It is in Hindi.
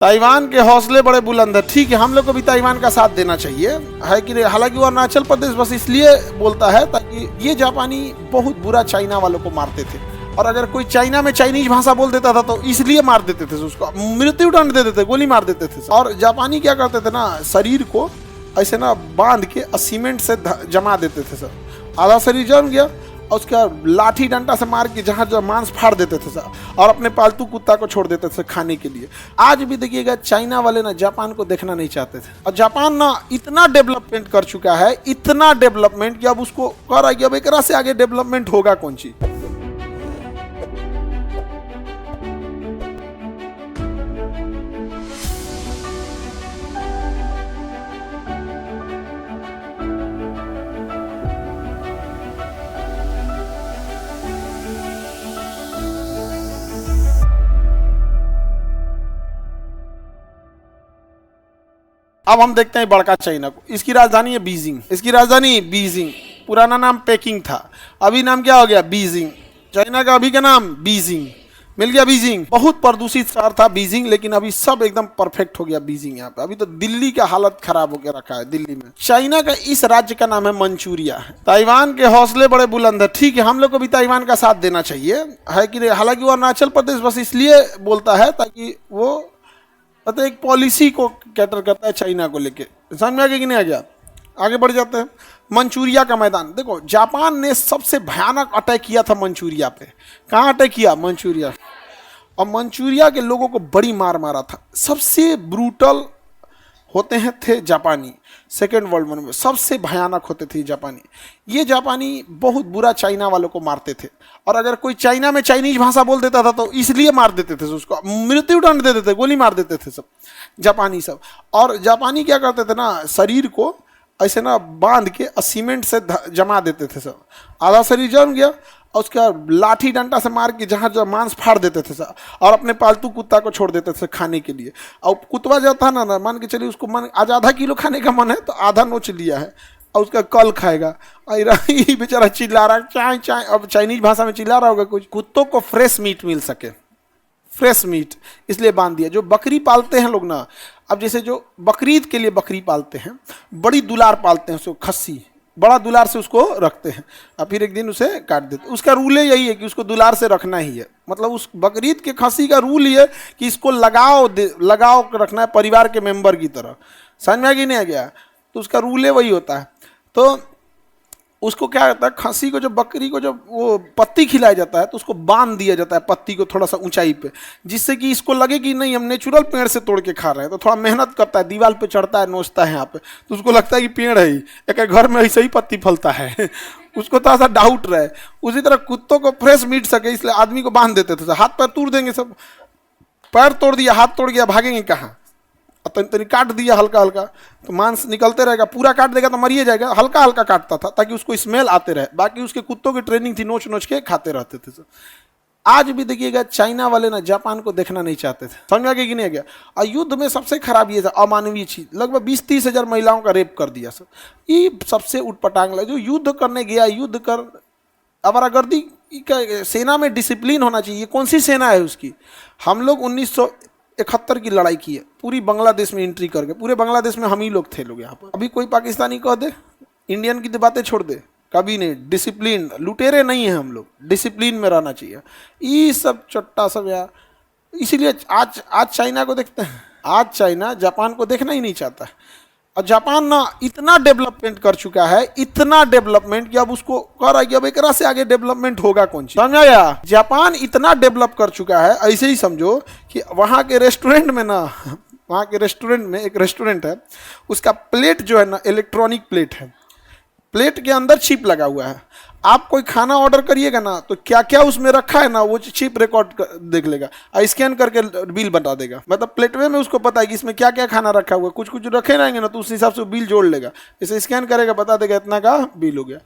ताइवान के हौसले बड़े बुलंद है। ठीक है, हम लोग को भी ताइवान का साथ देना चाहिए, है कि नहीं। हालांकि वो अरुणाचल प्रदेश बस इसलिए बोलता है ताकि ये जापानी बहुत बुरा चाइना वालों को मारते थे, और अगर कोई चाइना में चाइनीज भाषा बोल देता था तो इसलिए मार देते थे उसको, मृत्यु दंड दे देते, गोली मार देते थे। और जापानी क्या करते थे ना, शरीर को ऐसे ना बांध के सीमेंट से जमा देते थे सर। आधा शरीर जम गया और उसका लाठी डंडा से मार के जहाँ जो मांस फाड़ देते थे सर, और अपने पालतू कुत्ता को छोड़ देते थे खाने के लिए। आज भी देखिएगा चाइना वाले ना जापान को देखना नहीं चाहते थे, और जापान ना इतना डेवलपमेंट कर चुका है, इतना डेवलपमेंट कि अब उसको कर आएगी, अब एक से आगे डेवलपमेंट होगा कौन चीज। अब हम देखते हैं बड़का चाइना को। इसकी राजधानी है बीजिंग, इसकी राजधानी बीजिंग, पुराना नाम पेकिंग था, अभी नाम क्या हो गया, बीजिंग। चाइना का अभी का नाम बीजिंग, मिल गया बीजिंग। बहुत प्रदूषित शहर था बीजिंग, लेकिन अभी सब एकदम परफेक्ट हो गया बीजिंग। यहाँ पे अभी तो दिल्ली का हालत खराब होकर रखा है दिल्ली में। चाइना का इस राज्य का नाम है मंचूरिया। ताइवान के हौसले बड़े बुलंद है। ठीक है, हम लोग को भी ताइवान का साथ देना चाहिए, है कि नहीं। हालांकि वो अरुणाचल प्रदेश बस इसलिए बोलता है ताकि वो मतलब एक पॉलिसी को कैटर करता है चाइना को लेके। समझ में आ गया कि नहीं आ गया? आगे बढ़ जाते हैं। मंचूरिया का मैदान देखो, जापान ने सबसे भयानक अटैक किया था मंचूरिया पे। कहाँ अटैक किया? मंचूरिया। और मंचूरिया के लोगों को बड़ी मार मारा था। सबसे ब्रूटल होते हैं थे जापानी। सेकेंड वर्ल्ड वॉर में सबसे भयानक होते थे जापानी। ये जापानी बहुत बुरा चाइना वालों को मारते थे, और अगर कोई चाइना में चाइनीज भाषा बोल देता था तो इसलिए मार देते थे उसको, मृत्यु दंड दे देते, गोली मार देते थे सब जापानी सब। और जापानी क्या करते थे ना, शरीर को ऐसे ना बांध के सीमेंट से जमा देते थे सब। आधा शरीर जम गया और उसका लाठी डंडा से मार के जहाँ जो मांस फाड़ देते थे सर, और अपने पालतू कुत्ता को छोड़ देते थे खाने के लिए। और कुत्ता जो था ना मान के चलिए उसको मन आज आधा किलो खाने का मन है तो आधा नोच लिया है, और उसका कल खाएगा। ये बेचारा चिल्ला रहा है चाय चाय, अब चाइनीज भाषा में चिल्ला रहा होगा कुछ। कुत्तों को फ्रेश मीट मिल सके, फ्रेश मीट इसलिए बांध दिया। जो बकरी पालते हैं लोग ना, अब जैसे जो बकरीद के लिए बकरी पालते हैं, बड़ी दुलार पालते हैं उसको, खस्सी बड़ा दुलार से उसको रखते हैं, और फिर एक दिन उसे काट देते हैं। उसका रूल यही है कि उसको दुलार से रखना ही है। मतलब उस बकरीद के खस्सी का रूल ये कि इसको लगाव रखना है परिवार के मेंबर की तरह। समझ में आ गया नहीं आ गया? तो उसका रूल है वही होता है। तो उसको क्या होता है, खस्सी को जब बकरी को जब वो पत्ती खिलाया जाता है तो उसको बांध दिया जाता है पत्ती को थोड़ा सा ऊंचाई पे, जिससे कि इसको लगे कि नहीं हम नेचुरल पेड़ से तोड़ के खा रहे हैं। तो थोड़ा मेहनत करता है, दीवार पे चढ़ता है, नोचता है यहाँ पे, तो उसको लगता है कि पेड़ है ही, एक घर में ऐसे ही पत्ती फलता है। उसको थोड़ा सा डाउट रहे। उसी तरह कुत्तों को फ्रेश मीट सके इसलिए आदमी को बांध देते थे। हाथ पैर तोड़ देंगे सब, पैर तोड़ दिया, हाथ तोड़ गया, भागेंगे कहाँ? तनी काट दिया हल्का हल्का तो मांस निकलते रहेगा, पूरा काट देगा तो मरिए जाएगा। हल्का हल्का काटता था ताकि उसको स्मेल आते रहे। बाकी उसके कुत्तों की ट्रेनिंग थी, नोच नोच के खाते रहते थे सर। आज भी देखिएगा चाइना वाले ना जापान को देखना नहीं चाहते थे। समझ में आ गया कि नहीं आ गया? और युद्ध में सबसे खराब ये था, अमानवीय चीज। लगभग 20-30 हजार महिलाओं का रेप कर दिया सर। ये सबसे उटपटांग लगा। जो युद्ध करने गया, युद्ध कर अवरागर्दी का सेना में डिसिप्लिन होना चाहिए। कौन सी सेना है उसकी? हम लोग 1971 की लड़ाई की है, पूरी बांग्लादेश में एंट्री करके। पूरे बांग्लादेश में हम ही लोग थे लोग यहाँ पर। अभी कोई पाकिस्तानी कह दे, इंडियन की बातें छोड़ दे, कभी नहीं। डिसिप्लिन, लुटेरे नहीं है हम लोग, डिसिप्लिन में रहना चाहिए। ये सब चट्टा सब यार, इसीलिए आज चाइना को देखते हैं। आज चाइना जापान को देखना ही नहीं चाहता है। और जापान ना इतना डेवलपमेंट कर चुका है, इतना डेवलपमेंट कि अब उसको कर आएगी, अब एक से आगे डेवलपमेंट होगा कौन चीज। समझ आया? जापान इतना डेवलप कर चुका है, ऐसे ही समझो कि वहाँ के रेस्टोरेंट में ना, वहाँ के रेस्टोरेंट में एक रेस्टोरेंट है, उसका प्लेट जो है ना इलेक्ट्रॉनिक प्लेट है। प्लेट के अंदर चिप लगा हुआ है। आप कोई खाना ऑर्डर करिएगा ना तो क्या क्या उसमें रखा है ना वो चिप रिकॉर्ड देख लेगा और स्कैन करके बिल बता देगा। मतलब प्लेटवे में उसको पता है कि इसमें क्या क्या खाना रखा हुआ है। कुछ कुछ रखे रहेंगे ना तो उस हिसाब से बिल जोड़ लेगा। इसे स्कैन करेगा, बता देगा इतना का बिल हो गया।